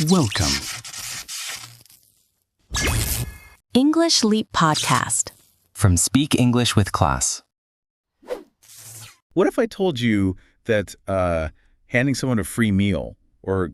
Welcome. English Leap Podcast. From Speak English with Class. What if I told you that handing someone a free meal or,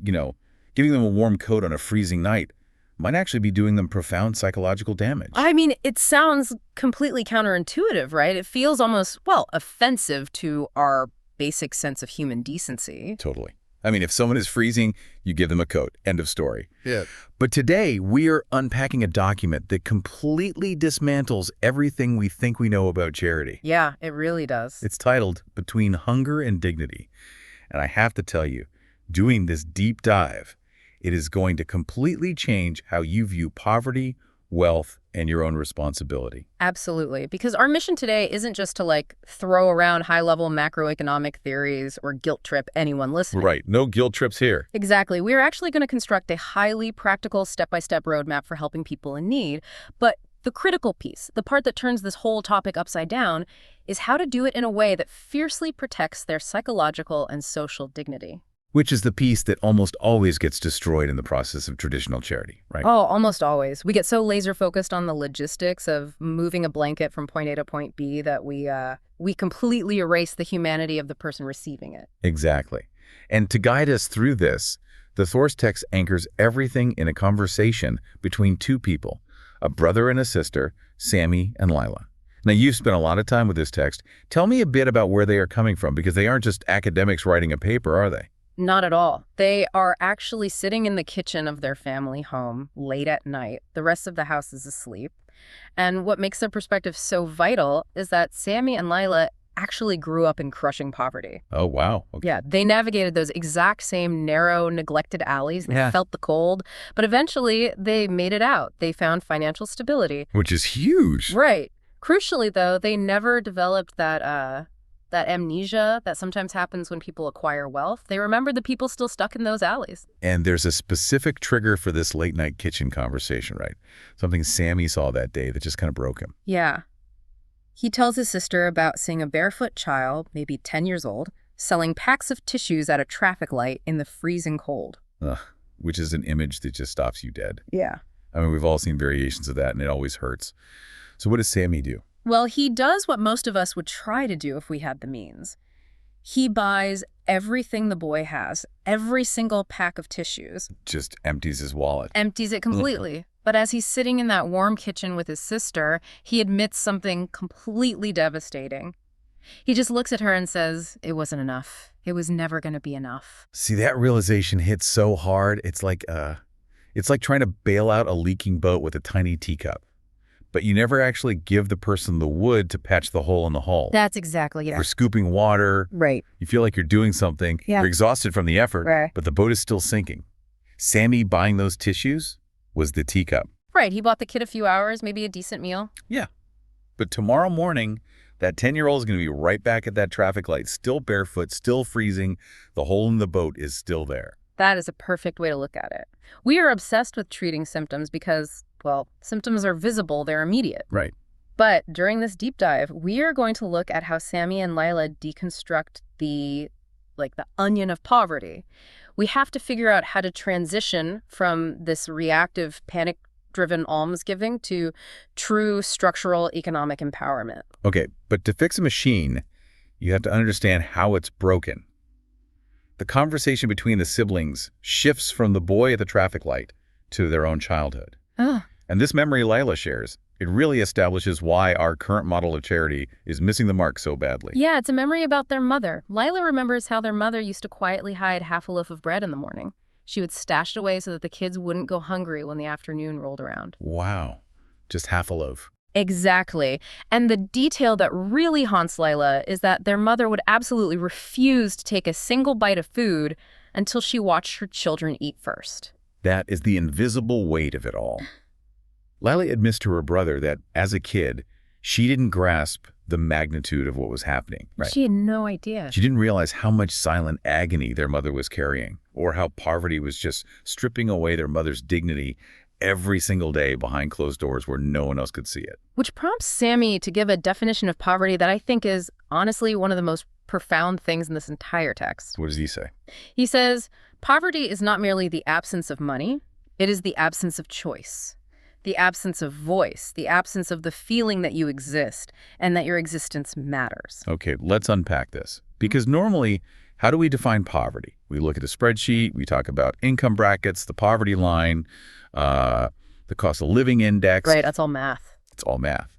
giving them a warm coat on a freezing night might actually be doing them profound psychological damage? I mean, it sounds completely counterintuitive, right? It feels almost, offensive to our basic sense of human decency. Totally. I mean, if someone is freezing, you give them a coat. End of story. Yeah. But today, we are unpacking a document that completely dismantles everything we think we know about charity. Yeah, it really does. It's titled Between Hunger and Dignity. And I have to tell you, doing this deep dive, it is going to completely change how you view poverty, wealth, and your own responsibility. Absolutely. Because our mission today isn't just to throw around high-level macroeconomic theories or guilt trip anyone listening. Right. No guilt trips here. Exactly. We're actually going to construct a highly practical step-by-step roadmap for helping people in need. But the critical piece, the part that turns this whole topic upside down, is how to do it in a way that fiercely protects their psychological and social dignity. Which is the piece that almost always gets destroyed in the process of traditional charity, right? Oh, almost always. We get so laser-focused on the logistics of moving a blanket from point A to point B that we completely erase the humanity of the person receiving it. Exactly. And to guide us through this, the Source text anchors everything in a conversation between two people, a brother and a sister, Sammy and Lila. Now, you've spent a lot of time with this text. Tell me a bit about where they are coming from, because they aren't just academics writing a paper, are they? Not at all. They are actually sitting in the kitchen of their family home late at night. The rest of the house is asleep. And what makes their perspective so vital is that Sammy and Lila actually grew up in crushing poverty. Oh, wow. Okay. Yeah, they navigated those exact same narrow, neglected alleys. They Yeah. felt the cold. But eventually, they made it out. They found financial stability. Which is huge. Right. Crucially, though, they never developed that amnesia that sometimes happens when people acquire wealth. They remembered the people still stuck in those alleys. And there's a specific trigger for this late-night kitchen conversation, right? Something Sammy saw that day that just kind of broke him. Yeah. He tells his sister about seeing a barefoot child, maybe 10 years old, selling packs of tissues at a traffic light in the freezing cold. Ugh, which is an image that just stops you dead. Yeah. I mean, we've all seen variations of that, and it always hurts. So what does Sammy do? Well, he does what most of us would try to do if we had the means. He buys everything the boy has, every single pack of tissues. Just empties his wallet. Empties it completely. But as he's sitting in that warm kitchen with his sister, he admits something completely devastating. He just looks at her and says, it wasn't enough. It was never going to be enough. See, that realization hits so hard. It's like trying to bail out a leaking boat with a tiny teacup. But you never actually give the person the wood to patch the hole in the hull. That's exactly it. You're scooping water. Right. You feel like you're doing something. Yeah. You're exhausted from the effort, Right. but the boat is still sinking. Sammy buying those tissues was the teacup. Right. He bought the kid a few hours, maybe a decent meal. Yeah. But tomorrow morning, that 10-year-old is going to be right back at that traffic light, still barefoot, still freezing. The hole in the boat is still there. That is a perfect way to look at it. We are obsessed with treating symptoms because, symptoms are visible, they're immediate. Right. But during this deep dive, we are going to look at how Sammy and Lila deconstruct the onion of poverty. We have to figure out how to transition from this reactive, panic-driven almsgiving to true structural economic empowerment. Okay, but to fix a machine, you have to understand how it's broken. The conversation between the siblings shifts from the boy at the traffic light to their own childhood. Oh. And this memory Lila shares, it really establishes why our current model of charity is missing the mark so badly. Yeah, it's a memory about their mother. Lila remembers how their mother used to quietly hide half a loaf of bread in the morning. She would stash it away so that the kids wouldn't go hungry when the afternoon rolled around. Wow. Just half a loaf. Exactly. And the detail that really haunts Lila is that their mother would absolutely refuse to take a single bite of food until she watched her children eat first. That is the invisible weight of it all. Lila admits to her brother that, as a kid, she didn't grasp the magnitude of what was happening. Right. She had no idea. She didn't realize how much silent agony their mother was carrying, or how poverty was just stripping away their mother's dignity every single day behind closed doors where no one else could see it. Which prompts Sammy to give a definition of poverty that I think is honestly one of the most profound things in this entire text. What does he say? He says, poverty is not merely the absence of money, it is the absence of choice, the absence of voice, the absence of the feeling that you exist and that your existence matters. Okay, let's unpack this. Because normally, how do we define poverty? We look at a spreadsheet, we talk about income brackets, the poverty line, the cost of living index. Right, that's all math. It's all math.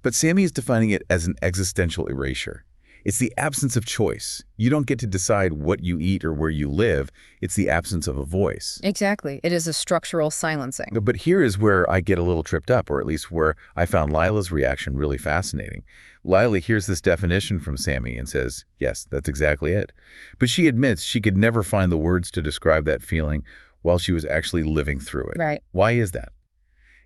But Sammy is defining it as an existential erasure. It's the absence of choice. You don't get to decide what you eat or where you live. It's the absence of a voice. Exactly. It is a structural silencing. But here is where I get a little tripped up, or at least where I found Lila's reaction really fascinating. Lila hears this definition from Sammy and says, yes, that's exactly it. But she admits she could never find the words to describe that feeling while she was actually living through it. Right. Why is that?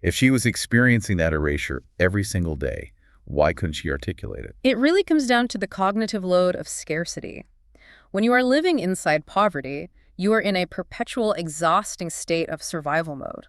If she was experiencing that erasure every single day, why couldn't she articulate it? It really comes down to the cognitive load of scarcity. When you are living inside poverty, you are in a perpetual exhausting state of survival mode.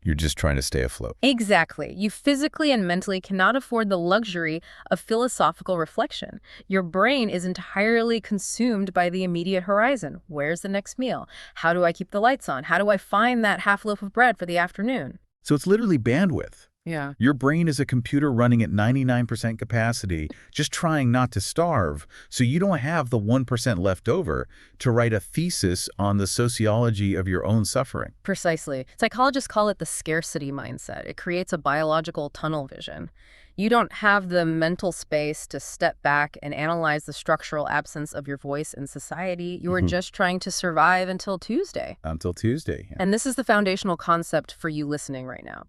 You're just trying to stay afloat. Exactly. You physically and mentally cannot afford the luxury of philosophical reflection. Your brain is entirely consumed by the immediate horizon. Where's the next meal? How do I keep the lights on? How do I find that half loaf of bread for the afternoon? So it's literally bandwidth. Yeah. Your brain is a computer running at 99% capacity, just trying not to starve, so you don't have the 1% left over to write a thesis on the sociology of your own suffering. Precisely. Psychologists call it the scarcity mindset. It creates a biological tunnel vision. You don't have the mental space to step back and analyze the structural absence of your voice in society. You are just trying to survive until Tuesday. Until Tuesday. Yeah. And this is the foundational concept for you listening right now.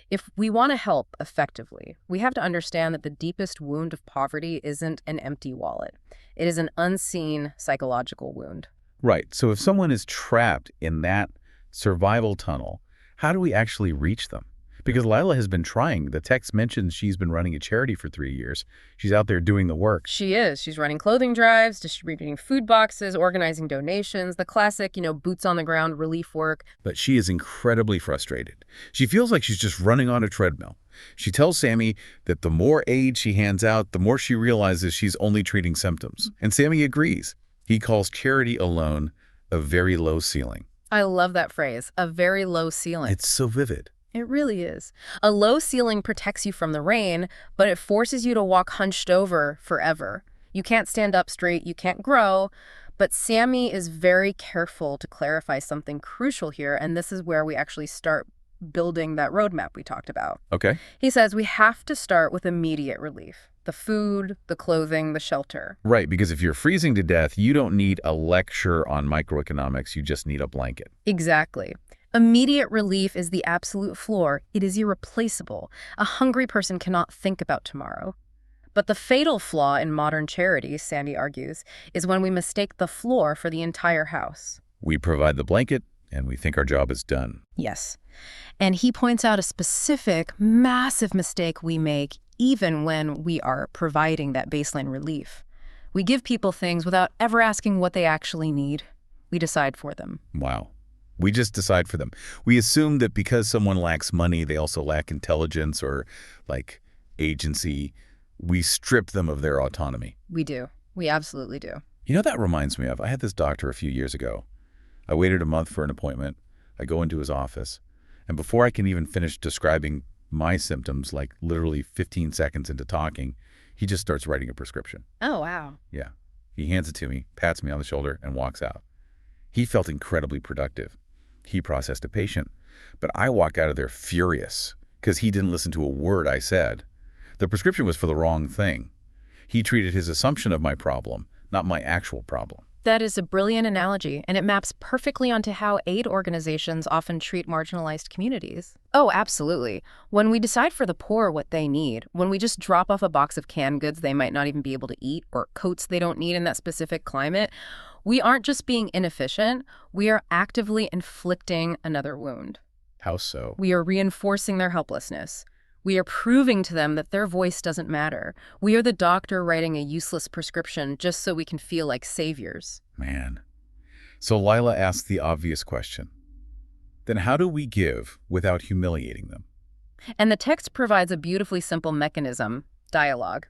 If we want to help effectively, we have to understand that the deepest wound of poverty isn't an empty wallet. It is an unseen psychological wound. Right. So if someone is trapped in that survival tunnel, how do we actually reach them? Because Lila has been trying. The text mentions she's been running a charity for 3 years. She's out there doing the work. She is. She's running clothing drives, distributing food boxes, organizing donations, the classic, boots on the ground relief work. But she is incredibly frustrated. She feels like she's just running on a treadmill. She tells Sammy that the more aid she hands out, the more she realizes she's only treating symptoms. And Sammy agrees. He calls charity alone a very low ceiling. I love that phrase, a very low ceiling. It's so vivid. It really is. A low ceiling protects you from the rain, but it forces you to walk hunched over forever. You can't stand up straight, you can't grow, but Sammy is very careful to clarify something crucial here, and this is where we actually start building that roadmap we talked about. Okay. He says we have to start with immediate relief. The food, the clothing, the shelter. Right, because if you're freezing to death, you don't need a lecture on microeconomics, you just need a blanket. Exactly. Immediate relief is the absolute floor. It is irreplaceable. A hungry person cannot think about tomorrow. But the fatal flaw in modern charity, Sammy argues, is when we mistake the floor for the entire house. We provide the blanket, and we think our job is done. Yes. And he points out a specific, massive mistake we make even when we are providing that baseline relief. We give people things without ever asking what they actually need. We decide for them. Wow. We just decide for them. We assume that because someone lacks money, they also lack intelligence or, agency. We strip them of their autonomy. We do. We absolutely do. You know, that reminds me of, I had this doctor a few years ago. I waited a month for an appointment. I go into his office, and before I can even finish describing my symptoms, literally 15 seconds into talking, he just starts writing a prescription. Oh, wow. Yeah. He hands it to me, pats me on the shoulder, and walks out. He felt incredibly productive. He processed a patient, but I walk out of there furious because he didn't listen to a word I said. The prescription was for the wrong thing. He treated his assumption of my problem, not my actual problem. That is a brilliant analogy, and it maps perfectly onto how aid organizations often treat marginalized communities. Oh, absolutely. When we decide for the poor what they need, when we just drop off a box of canned goods they might not even be able to eat or coats they don't need in that specific climate, we aren't just being inefficient, we are actively inflicting another wound. How so? We are reinforcing their helplessness. We are proving to them that their voice doesn't matter. We are the doctor writing a useless prescription just so we can feel like saviors. Man. So Lila asks the obvious question. Then how do we give without humiliating them? And the text provides a beautifully simple mechanism, dialogue.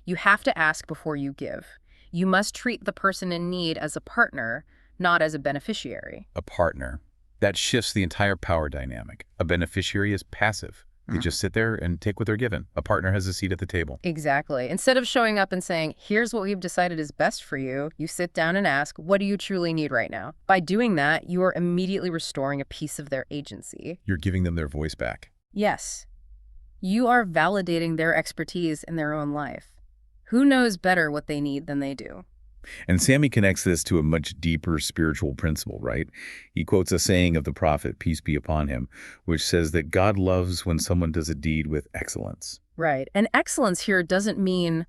You have to ask before you give. You must treat the person in need as a partner, not as a beneficiary. A partner. That shifts the entire power dynamic. A beneficiary is passive. They just sit there and take what they're given. A partner has a seat at the table. Exactly. Instead of showing up and saying, here's what we've decided is best for you, you sit down and ask, what do you truly need right now? By doing that, you are immediately restoring a piece of their agency. You're giving them their voice back. Yes. You are validating their expertise in their own life. Who knows better what they need than they do? And Sammy connects this to a much deeper spiritual principle, right? He quotes a saying of the prophet, peace be upon him, which says that God loves when someone does a deed with excellence. Right. And excellence here doesn't mean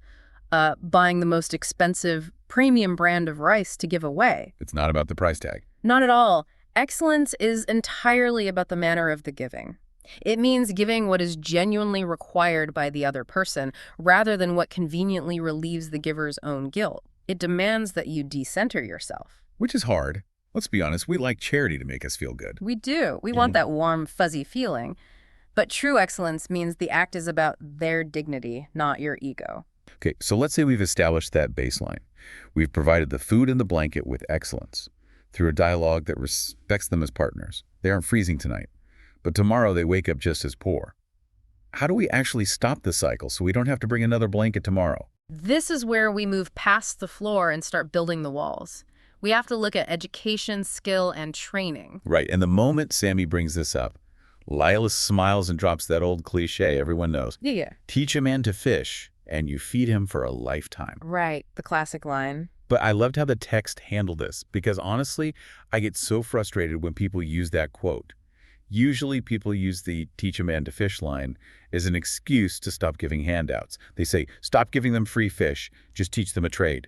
buying the most expensive premium brand of rice to give away. It's not about the price tag. Not at all. Excellence is entirely about the manner of the giving. It means giving what is genuinely required by the other person, rather than what conveniently relieves the giver's own guilt. It demands that you decenter yourself. Which is hard. Let's be honest, we like charity to make us feel good. We do. We want that warm, fuzzy feeling. But true excellence means the act is about their dignity, not your ego. Okay, so let's say we've established that baseline. We've provided the food and the blanket with excellence through a dialogue that respects them as partners. They aren't freezing tonight, but tomorrow they wake up just as poor. How do we actually stop the cycle so we don't have to bring another blanket tomorrow? This is where we move past the floor and start building the walls. We have to look at education, skill, and training. Right, and the moment Sammy brings this up, Lila smiles and drops that old cliche everyone knows. Yeah. Teach a man to fish, and you feed him for a lifetime. Right, the classic line. But I loved how the text handled this, because honestly, I get so frustrated when people use that quote. Usually people use the teach a man to fish line as an excuse to stop giving handouts. They say, stop giving them free fish, just teach them a trade.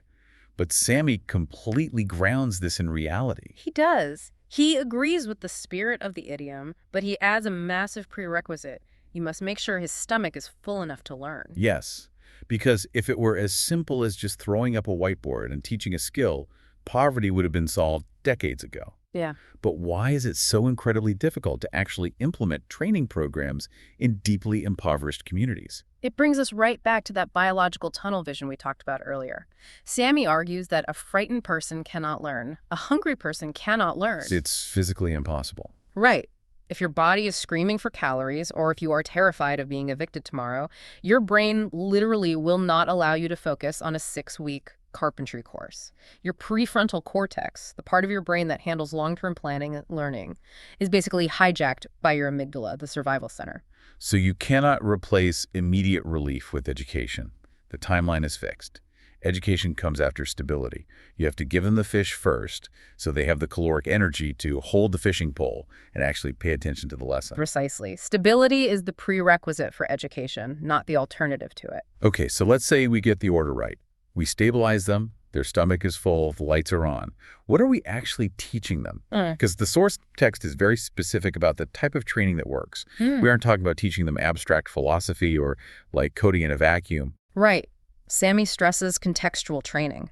But Sammy completely grounds this in reality. He does. He agrees with the spirit of the idiom, but he adds a massive prerequisite. You must make sure his stomach is full enough to learn. Yes, because if it were as simple as just throwing up a whiteboard and teaching a skill, poverty would have been solved decades ago. Yeah. But why is it so incredibly difficult to actually implement training programs in deeply impoverished communities? It brings us right back to that biological tunnel vision we talked about earlier. Sammy argues that a frightened person cannot learn. A hungry person cannot learn. It's physically impossible. Right. If your body is screaming for calories, or if you are terrified of being evicted tomorrow, your brain literally will not allow you to focus on a 6-week carpentry course. Your prefrontal cortex, the part of your brain that handles long-term planning and learning, is basically hijacked by your amygdala, the survival center. So you cannot replace immediate relief with education. The timeline is fixed. Education comes after stability. You have to give them the fish first, so they have the caloric energy to hold the fishing pole and actually pay attention to the lesson. Precisely. Stability is the prerequisite for education, not the alternative to it. Okay, so let's say we get the order right. We stabilize them, their stomach is full, the lights are on. What are we actually teaching them? Because the source text is very specific about the type of training that works. We aren't talking about teaching them abstract philosophy or like coding in a vacuum. Right. Sammy stresses contextual training.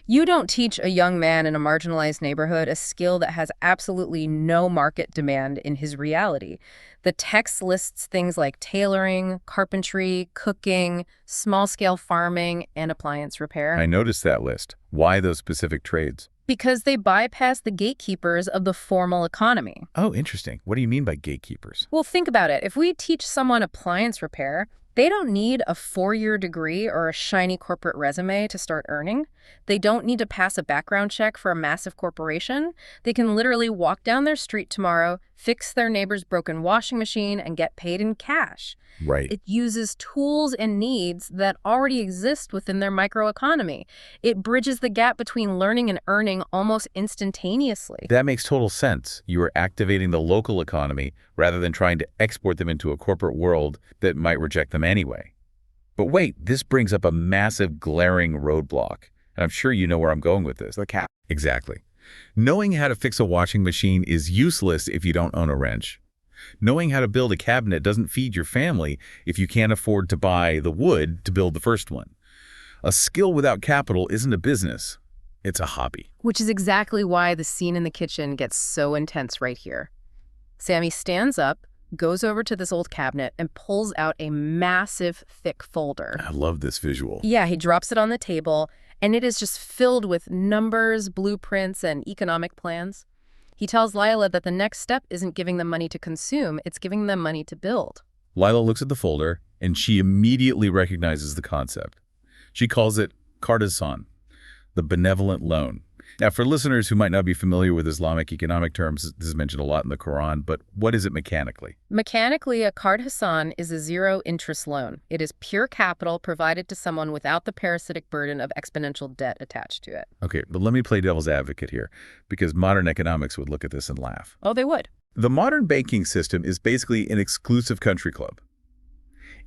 You don't teach a young man in a marginalized neighborhood a skill that has absolutely no market demand in his reality. The text lists things like tailoring, carpentry, cooking, small-scale farming, and appliance repair. I noticed that list. Why those specific trades? Because they bypass the gatekeepers of the formal economy. Oh, interesting. What do you mean by gatekeepers? Well, think about it. If we teach someone appliance repair, they don't need a 4-year degree or a shiny corporate resume to start earning. They don't need to pass a background check for a massive corporation. They can literally walk down their street tomorrow, fix their neighbor's broken washing machine, and get paid in cash. Right. It uses tools and needs that already exist within their microeconomy. It bridges the gap between learning and earning almost instantaneously. That makes total sense. You are activating the local economy rather than trying to export them into a corporate world that might reject them anyway. But wait, this brings up a massive glaring roadblock. And I'm sure you know where I'm going with this. The cap. Exactly. Knowing how to fix a washing machine is useless if you don't own a wrench. Knowing how to build a cabinet doesn't feed your family if you can't afford to buy the wood to build the first one. A skill without capital isn't a business. It's a hobby. Which is exactly why the scene in the kitchen gets so intense right here. Sammy stands up, goes over to this old cabinet, and pulls out a massive, thick folder. I love this visual. Yeah, he drops it on the table, And it is just filled with numbers, blueprints, and economic plans. He tells Lila that the next step isn't giving them money to consume, it's giving them money to build. Lila looks at the folder, and she immediately recognizes the concept. She calls it Qardasan, the benevolent loan. Now, for listeners who might not be familiar with Islamic economic terms, this is mentioned a lot in the Quran, but what is it mechanically? Mechanically, a Qard Hasan is a zero-interest loan. It is pure capital provided to someone without the parasitic burden of exponential debt attached to it. Okay, but let me play devil's advocate here, because modern economics would look at this and laugh. Oh, they would. The modern banking system is basically an exclusive country club.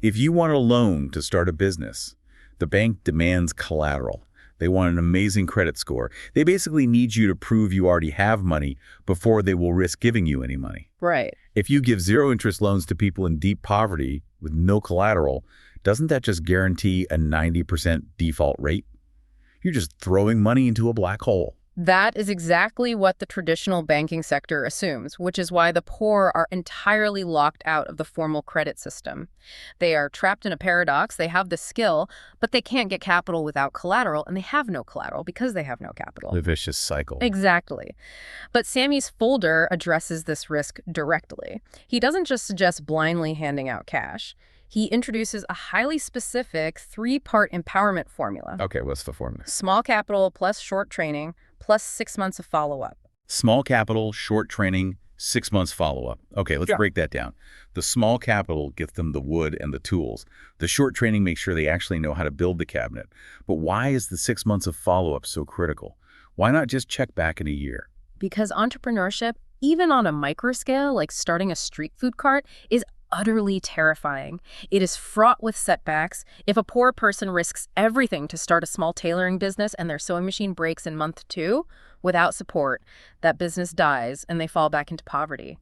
If you want a loan to start a business, the bank demands collateral. They want an amazing credit score. They basically need you to prove you already have money before they will risk giving you any money. Right. If you give zero-interest loans to people in deep poverty with no collateral, doesn't that just guarantee a 90% default rate? You're just throwing money into a black hole. That is exactly what the traditional banking sector assumes, which is why the poor are entirely locked out of the formal credit system. They are trapped in a paradox. They have the skill, but they can't get capital without collateral, and they have no collateral because they have no capital. The vicious cycle. Exactly. But Sammy's folder addresses this risk directly. He doesn't just suggest blindly handing out cash. He introduces a highly specific three-part empowerment formula. Okay, what's the formula? Small capital plus short training plus 6 months of follow-up. Small capital, short training, 6 months follow-up. Okay, let's break that down. The small capital gets them the wood and the tools. The short training makes sure they actually know how to build the cabinet. But why is the 6 months of follow-up so critical? Why not just check back in a year? Because entrepreneurship, even on a micro scale, like starting a street food cart, is utterly terrifying. It is fraught with setbacks. If a poor person risks everything to start a small tailoring business and their sewing machine breaks in month 2, without support, that business dies and they fall back into poverty.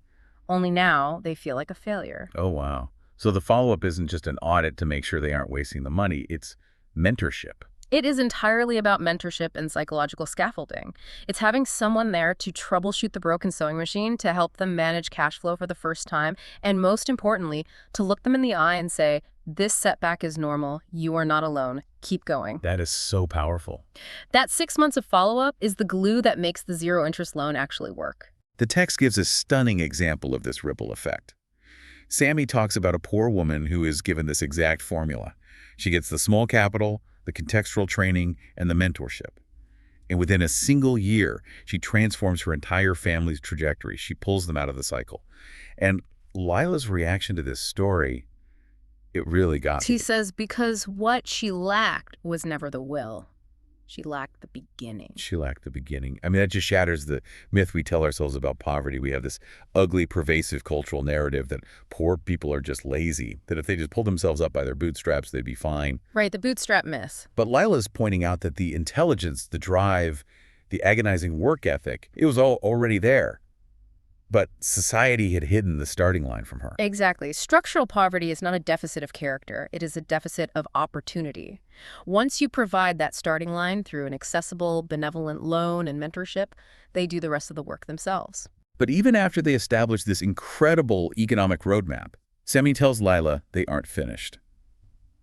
Only now they feel like a failure. Oh, wow. So the follow-up isn't just an audit to make sure they aren't wasting the money. It's mentorship. It is entirely about mentorship and psychological scaffolding. It's having someone there to troubleshoot the broken sewing machine, to help them manage cash flow for the first time, and most importantly, to look them in the eye and say, this setback is normal. You are not alone. Keep going. That is so powerful. That 6 months of follow-up is the glue that makes the zero-interest loan actually work. The text gives a stunning example of this ripple effect. Sammy talks about a poor woman who is given this exact formula. She gets the small capital, the contextual training, and the mentorship. And within a single year, she transforms her entire family's trajectory. She pulls them out of the cycle. And Lila's reaction to this story, it really got me. He says, because what she lacked was never the will. She lacked the beginning. She lacked the beginning. I mean, that just shatters the myth we tell ourselves about poverty. We have this ugly, pervasive cultural narrative that poor people are just lazy, that if they just pulled themselves up by their bootstraps, they'd be fine. Right, the bootstrap myth. But Lila's pointing out that the intelligence, the drive, the agonizing work ethic, it was all already there. But society had hidden the starting line from her. Exactly. Structural poverty is not a deficit of character. It is a deficit of opportunity. Once you provide that starting line through an accessible, benevolent loan and mentorship, they do the rest of the work themselves. But even after they establish this incredible economic roadmap, Sammy tells Lila they aren't finished.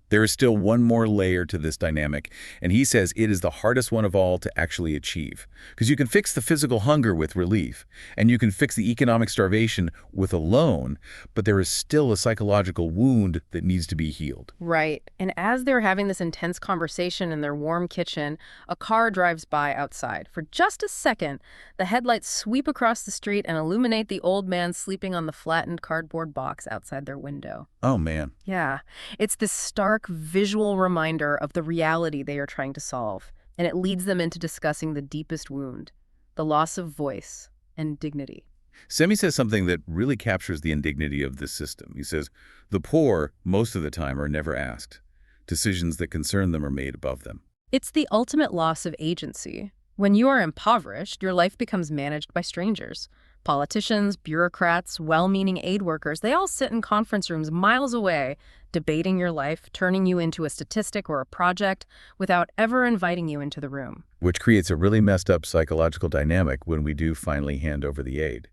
There is still one more layer to this dynamic, and he says it is the hardest one of all to actually achieve. Because you can fix the physical hunger with relief, and you can fix the economic starvation with a loan, but there is still a psychological wound that needs to be healed. Right. And as they're having this intense conversation in their warm kitchen, a car drives by outside. For just a second, the headlights sweep across the street and illuminate the old man sleeping on the flattened cardboard box outside their window. Oh, man. Yeah. It's this stark visual reminder of the reality they are trying to solve, and it leads them into discussing the deepest wound, the loss of voice and dignity. Sammy says something that really captures the indignity of this system. He says, the poor, most of the time, are never asked. Decisions that concern them are made above them. It's the ultimate loss of agency. When you are impoverished, your life becomes managed by strangers. Politicians, bureaucrats, well-meaning aid workers, they all sit in conference rooms miles away, debating your life, turning you into a statistic or a project without ever inviting you into the room. Which creates a really messed up psychological dynamic when we do finally hand over the aid.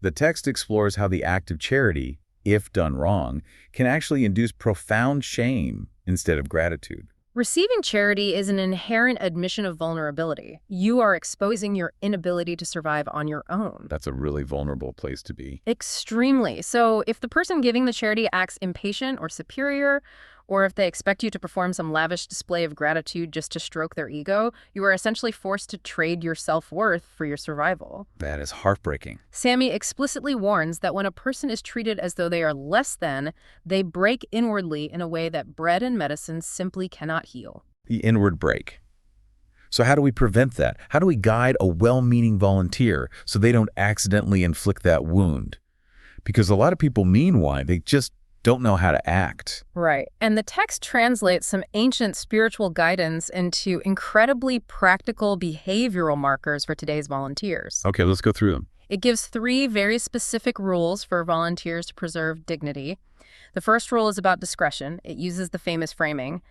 The text explores how the act of charity, if done wrong, can actually induce profound shame instead of gratitude. Receiving charity is an inherent admission of vulnerability. You are exposing your inability to survive on your own. That's a really vulnerable place to be. Extremely. So if the person giving the charity acts impatient or superior, or if they expect you to perform some lavish display of gratitude just to stroke their ego, you are essentially forced to trade your self-worth for your survival. That is heartbreaking. Sammy explicitly warns that when a person is treated as though they are less than, they break inwardly in a way that bread and medicine simply cannot heal. The inward break. So how do we prevent that? How do we guide a well-meaning volunteer so they don't accidentally inflict that wound? Because a lot of people mean why, they just don't know how to act. Right. And the text translates some ancient spiritual guidance into incredibly practical behavioral markers for today's volunteers. Okay, let's go through them. It gives 3 very specific rules for volunteers to preserve dignity. The first rule is about discretion. It uses the famous framing,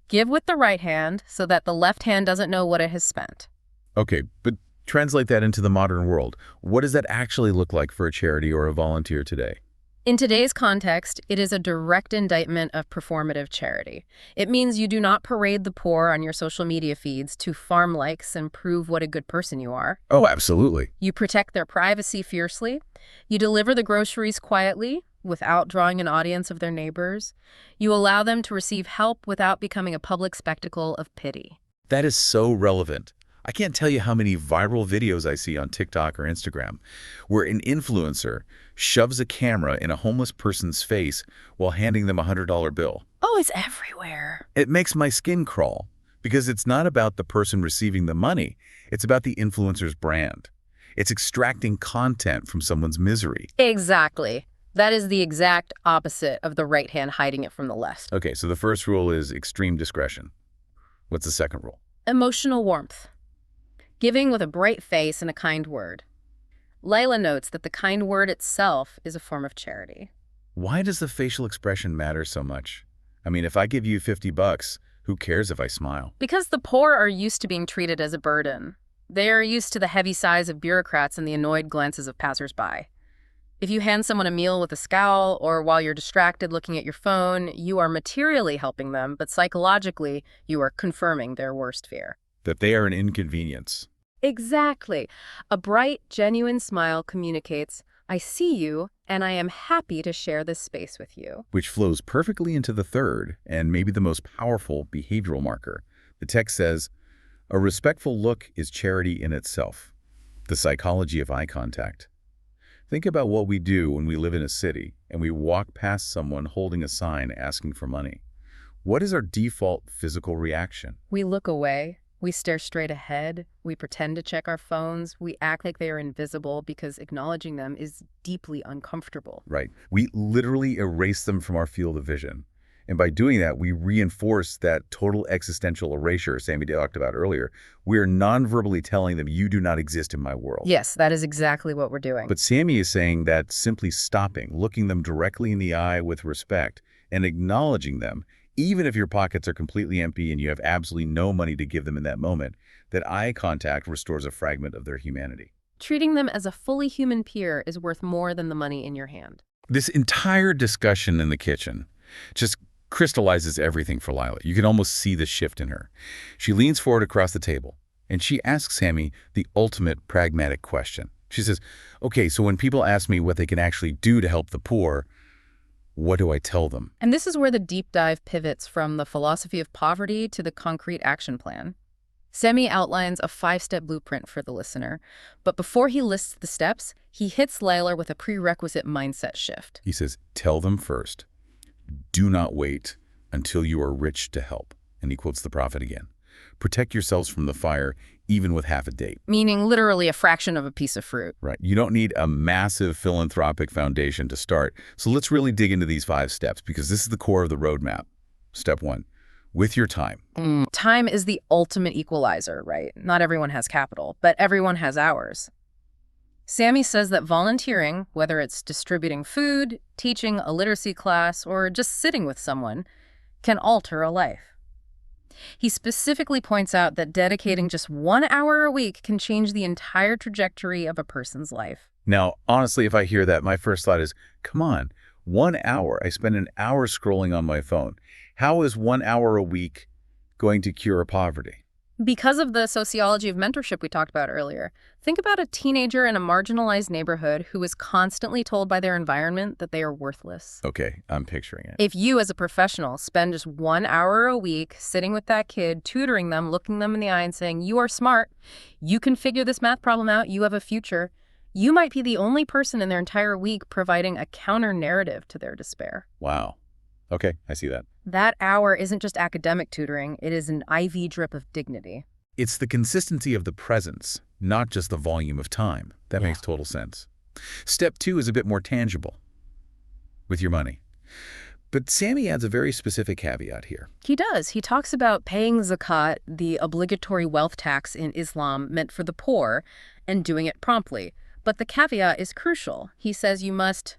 give with the right hand so that the left hand doesn't know what it has spent. Okay, but translate that into the modern world. What does that actually look like for a charity or a volunteer today? In today's context, it is a direct indictment of performative charity. It means you do not parade the poor on your social media feeds to farm likes and prove what a good person you are. Oh, absolutely. You protect their privacy fiercely. You deliver the groceries quietly without drawing an audience of their neighbors. You allow them to receive help without becoming a public spectacle of pity. That is so relevant. I can't tell you how many viral videos I see on TikTok or Instagram where an influencer shoves a camera in a homeless person's face while handing them a $100 bill. Oh, it's everywhere. It makes my skin crawl because it's not about the person receiving the money. It's about the influencer's brand. It's extracting content from someone's misery. Exactly. That is the exact opposite of the right hand hiding it from the left. Okay, so the first rule is extreme discretion. What's the second rule? Emotional warmth. Giving with a bright face and a kind word. Lila notes that the kind word itself is a form of charity. Why does the facial expression matter so much? I mean, if I give you $50, who cares if I smile? Because the poor are used to being treated as a burden. They are used to the heavy sighs of bureaucrats and the annoyed glances of passersby. If you hand someone a meal with a scowl, or while you're distracted looking at your phone, you are materially helping them, but psychologically, you are confirming their worst fear. That they are an inconvenience. Exactly. A bright, genuine smile communicates, I see you, and I am happy to share this space with you. Which flows perfectly into the third, and maybe the most powerful behavioral marker. The text says, a respectful look is charity in itself. The psychology of eye contact. Think about what we do when we live in a city and we walk past someone holding a sign asking for money. What is our default physical reaction? We look away. We stare straight ahead. We pretend to check our phones. We act like they are invisible because acknowledging them is deeply uncomfortable. Right. We literally erase them from our field of vision. And by doing that, we reinforce that total existential erasure Sammy talked about earlier. We are non-verbally telling them, you do not exist in my world. Yes, that is exactly what we're doing. But Sammy is saying that simply stopping, looking them directly in the eye with respect, and acknowledging them, even if your pockets are completely empty and you have absolutely no money to give them in that moment, that eye contact restores a fragment of their humanity. Treating them as a fully human peer is worth more than the money in your hand. This entire discussion in the kitchen just crystallizes everything for Lila. You can almost see the shift in her. She leans forward across the table, and she asks Sammy the ultimate pragmatic question. She says, okay, so when people ask me what they can actually do to help the poor, what do I tell them? And this is where the deep dive pivots from the philosophy of poverty to the concrete action plan. Sammy outlines a 5-step blueprint for the listener, but before he lists the steps, he hits Lila with a prerequisite mindset shift. He says, tell them first. Do not wait until you are rich to help. And he quotes the prophet again. Protect yourselves from the fire, even with half a date. Meaning literally a fraction of a piece of fruit. Right. You don't need a massive philanthropic foundation to start. So let's really dig into these 5 steps because this is the core of the roadmap. Step 1, with your time. Time is the ultimate equalizer, right? Not everyone has capital, but everyone has hours. Sammy says that volunteering, whether it's distributing food, teaching a literacy class, or just sitting with someone, can alter a life. He specifically points out that dedicating just 1 hour a week can change the entire trajectory of a person's life. Now, honestly, if I hear that, my first thought is, come on, 1 hour. I spend an hour scrolling on my phone. How is 1 hour a week going to cure poverty? Because of the sociology of mentorship we talked about earlier, think about a teenager in a marginalized neighborhood who is constantly told by their environment that they are worthless. Okay, I'm picturing it. If you, as a professional, spend just 1 hour a week sitting with that kid, tutoring them, looking them in the eye and saying, you are smart, you can figure this math problem out, you have a future, you might be the only person in their entire week providing a counter-narrative to their despair. Wow. Okay, I see that. That hour isn't just academic tutoring, it is an IV drip of dignity. It's the consistency of the presence, not just the volume of time. That makes total sense. Step 2 is a bit more tangible with your money. But Sammy adds a very specific caveat here. He does. He talks about paying zakat, the obligatory wealth tax in Islam meant for the poor, and doing it promptly. But the caveat is crucial. He says you must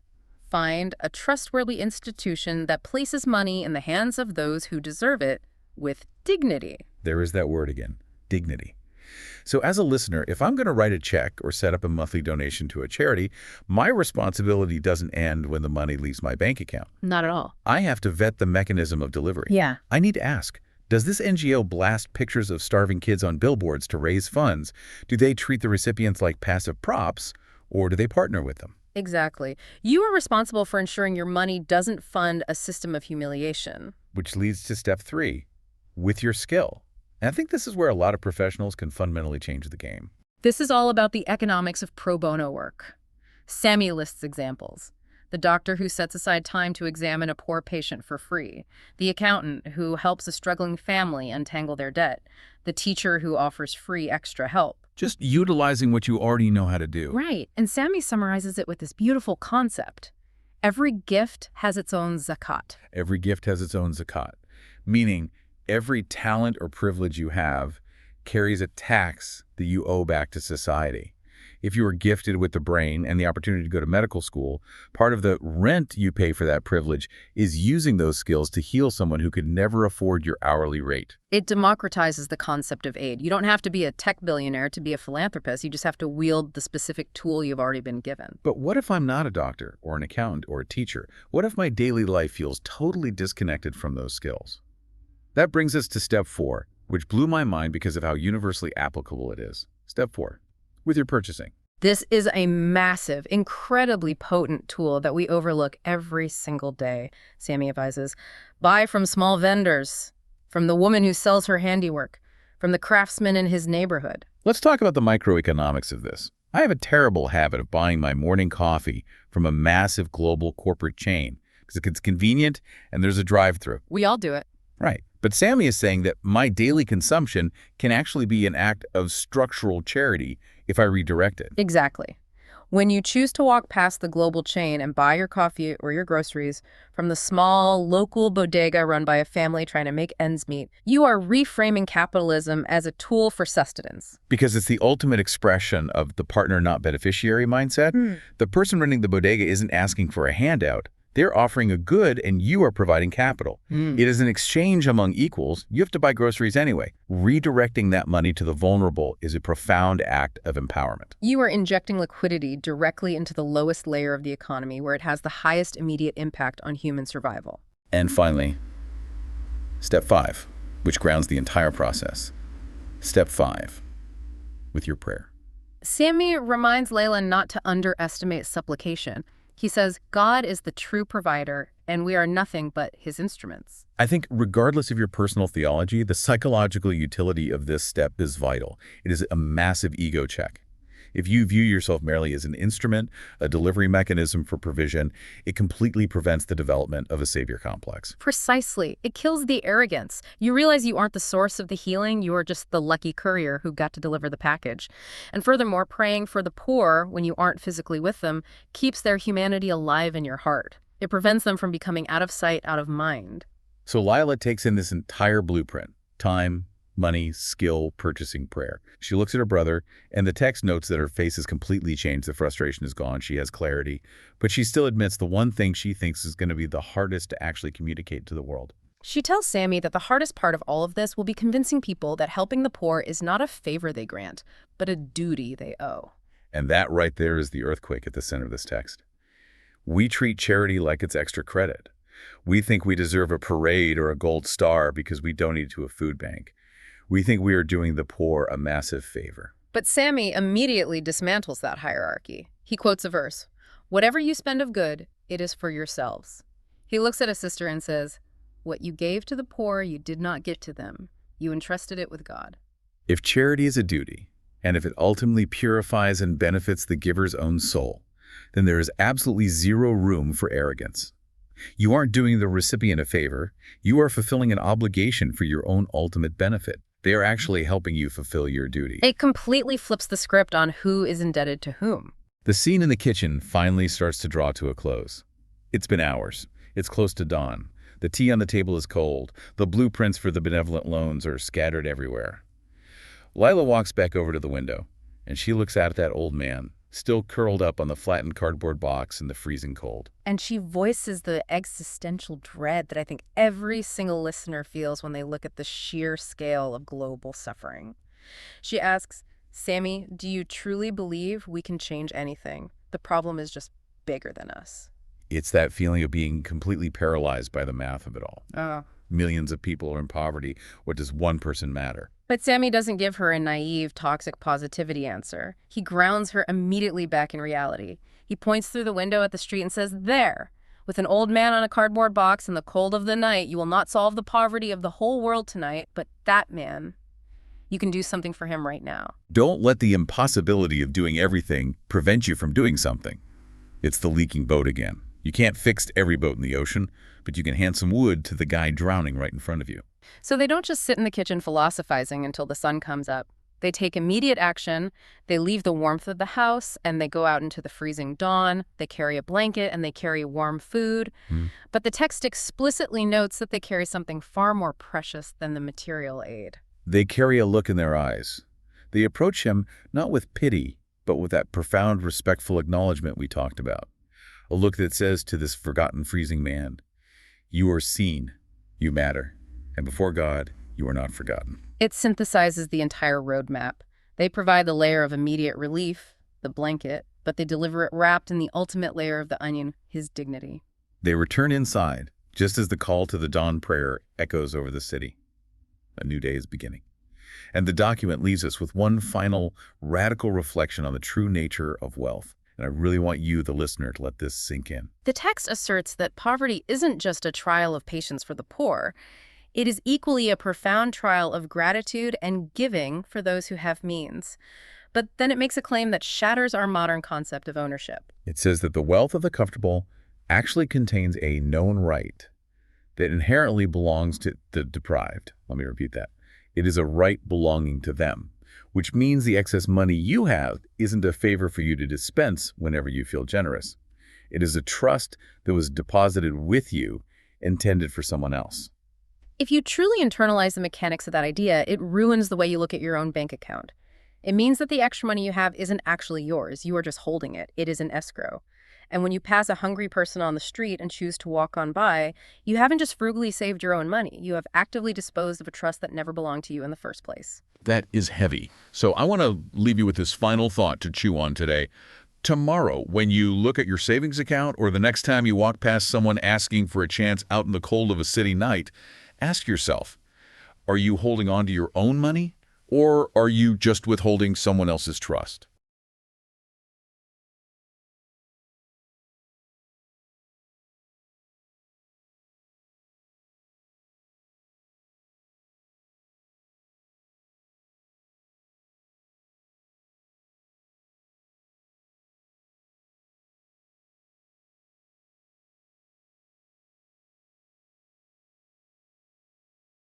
find a trustworthy institution that places money in the hands of those who deserve it with dignity. There is that word again, dignity. So as a listener, if I'm going to write a check or set up a monthly donation to a charity, my responsibility doesn't end when the money leaves my bank account. Not at all. I have to vet the mechanism of delivery. Yeah. I need to ask, does this NGO blast pictures of starving kids on billboards to raise funds? Do they treat the recipients like passive props, or do they partner with them? Exactly. You are responsible for ensuring your money doesn't fund a system of humiliation. Which leads to step 3, with your skill. And I think this is where a lot of professionals can fundamentally change the game. This is all about the economics of pro bono work. Sammy lists examples. The doctor who sets aside time to examine a poor patient for free. The accountant who helps a struggling family untangle their debt. The teacher who offers free extra help. Just utilizing what you already know how to do. Right. And Sammy summarizes it with this beautiful concept. Every gift has its own zakat. Every gift has its own zakat, meaning every talent or privilege you have carries a tax that you owe back to society. If you are gifted with the brain and the opportunity to go to medical school, part of the rent you pay for that privilege is using those skills to heal someone who could never afford your hourly rate. It democratizes the concept of aid. You don't have to be a tech billionaire to be a philanthropist. You just have to wield the specific tool you've already been given. But what if I'm not a doctor or an accountant or a teacher? What if my daily life feels totally disconnected from those skills? That brings us to step 4, which blew my mind because of how universally applicable it is. Step 4, with your purchasing. This is a massive, incredibly potent tool that we overlook every single day, Sammy advises. Buy from small vendors, from the woman who sells her handiwork, from the craftsman in his neighborhood. Let's talk about the microeconomics of this. I have a terrible habit of buying my morning coffee from a massive global corporate chain because it's convenient and there's a drive-thru. We all do it. Right. But Sammy is saying that my daily consumption can actually be an act of structural charity if I redirect it. Exactly. When you choose to walk past the global chain and buy your coffee or your groceries from the small, local bodega run by a family trying to make ends meet, you are reframing capitalism as a tool for sustenance. Because it's the ultimate expression of the partner not beneficiary mindset. The person running the bodega isn't asking for a handout. They're offering a good and you are providing capital. It is an exchange among equals. You have to buy groceries anyway. Redirecting that money to the vulnerable is a profound act of empowerment. You are injecting liquidity directly into the lowest layer of the economy where it has the highest immediate impact on human survival. And finally, step 5, which grounds the entire process. Step 5, with your prayer. Sammy reminds Layla not to underestimate supplication. He says, God is the true provider, and we are nothing but his instruments. I think regardless of your personal theology, the psychological utility of this step is vital. It is a massive ego check. If you view yourself merely as an instrument, a delivery mechanism for provision, it completely prevents the development of a savior complex. Precisely. It kills the arrogance. You realize you aren't the source of the healing, you are just the lucky courier who got to deliver the package. And furthermore, praying for the poor when you aren't physically with them keeps their humanity alive in your heart. It prevents them from becoming out of sight, out of mind. So Lila takes in this entire blueprint: time, money, skill, purchasing, prayer. She looks at her brother, and the text notes that her face has completely changed. The frustration is gone. She has clarity. But she still admits the one thing she thinks is going to be the hardest to actually communicate to the world. She tells Sammy that the hardest part of all of this will be convincing people that helping the poor is not a favor they grant, but a duty they owe. And that right there is the earthquake at the center of this text. We treat charity like it's extra credit. We think we deserve a parade or a gold star because we donated to a food bank. We think we are doing the poor a massive favor. But Sammy immediately dismantles that hierarchy. He quotes a verse, "Whatever you spend of good, it is for yourselves." He looks at his sister and says, "What you gave to the poor, you did not give to them. You entrusted it with God." If charity is a duty, and if it ultimately purifies and benefits the giver's own soul, then there is absolutely zero room for arrogance. You aren't doing the recipient a favor. You are fulfilling an obligation for your own ultimate benefit. They are actually helping you fulfill your duty. It completely flips the script on who is indebted to whom. The scene in the kitchen finally starts to draw to a close. It's been hours. It's close to dawn. The tea on the table is cold. The blueprints for the benevolent loans are scattered everywhere. Lila walks back over to the window, and she looks out at that old man, still curled up on the flattened cardboard box in the freezing cold. And she voices the existential dread that I think every single listener feels when they look at the sheer scale of global suffering. She asks, "Sammy, do you truly believe we can change anything? The problem is just bigger than us." It's that feeling of being completely paralyzed by the math of it all. Oh. Millions of people are in poverty. What does one person matter? But Sammy doesn't give her a naive, toxic positivity answer. He grounds her immediately back in reality. He points through the window at the street and says, "There, with an old man on a cardboard box in the cold of the night, you will not solve the poverty of the whole world tonight, but that man, you can do something for him right now." Don't let the impossibility of doing everything prevent you from doing something. It's the leaking boat again. You can't fix every boat in the ocean, but you can hand some wood to the guy drowning right in front of you. So they don't just sit in the kitchen philosophizing until the sun comes up. They take immediate action, they leave the warmth of the house, and they go out into the freezing dawn. They carry a blanket and they carry warm food. But the text explicitly notes that they carry something far more precious than the material aid. They carry a look in their eyes. They approach him not with pity, but with that profound, respectful acknowledgement we talked about. A look that says to this forgotten, freezing man, "You are seen, you matter, and before God, you are not forgotten." It synthesizes the entire roadmap. They provide the layer of immediate relief, the blanket, but they deliver it wrapped in the ultimate layer of the onion, his dignity. They return inside, just as the call to the dawn prayer echoes over the city. A new day is beginning. And the document leaves us with one final radical reflection on the true nature of wealth. And I really want you, the listener, to let this sink in. The text asserts that poverty isn't just a trial of patience for the poor. It is equally a profound trial of gratitude and giving for those who have means. But then it makes a claim that shatters our modern concept of ownership. It says that the wealth of the comfortable actually contains a known right that inherently belongs to the deprived. Let me repeat that. It is a right belonging to them, which means the excess money you have isn't a favor for you to dispense whenever you feel generous. It is a trust that was deposited with you, intended for someone else. If you truly internalize the mechanics of that idea, it ruins the way you look at your own bank account. It means that the extra money you have isn't actually yours. You are just holding it. It is an escrow. And when you pass a hungry person on the street and choose to walk on by, you haven't just frugally saved your own money. You have actively disposed of a trust that never belonged to you in the first place. That is heavy. So I want to leave you with this final thought to chew on today. Tomorrow, when you look at your savings account or the next time you walk past someone asking for a chance out in the cold of a city night, ask yourself, are you holding on to your own money or are you just withholding someone else's trust?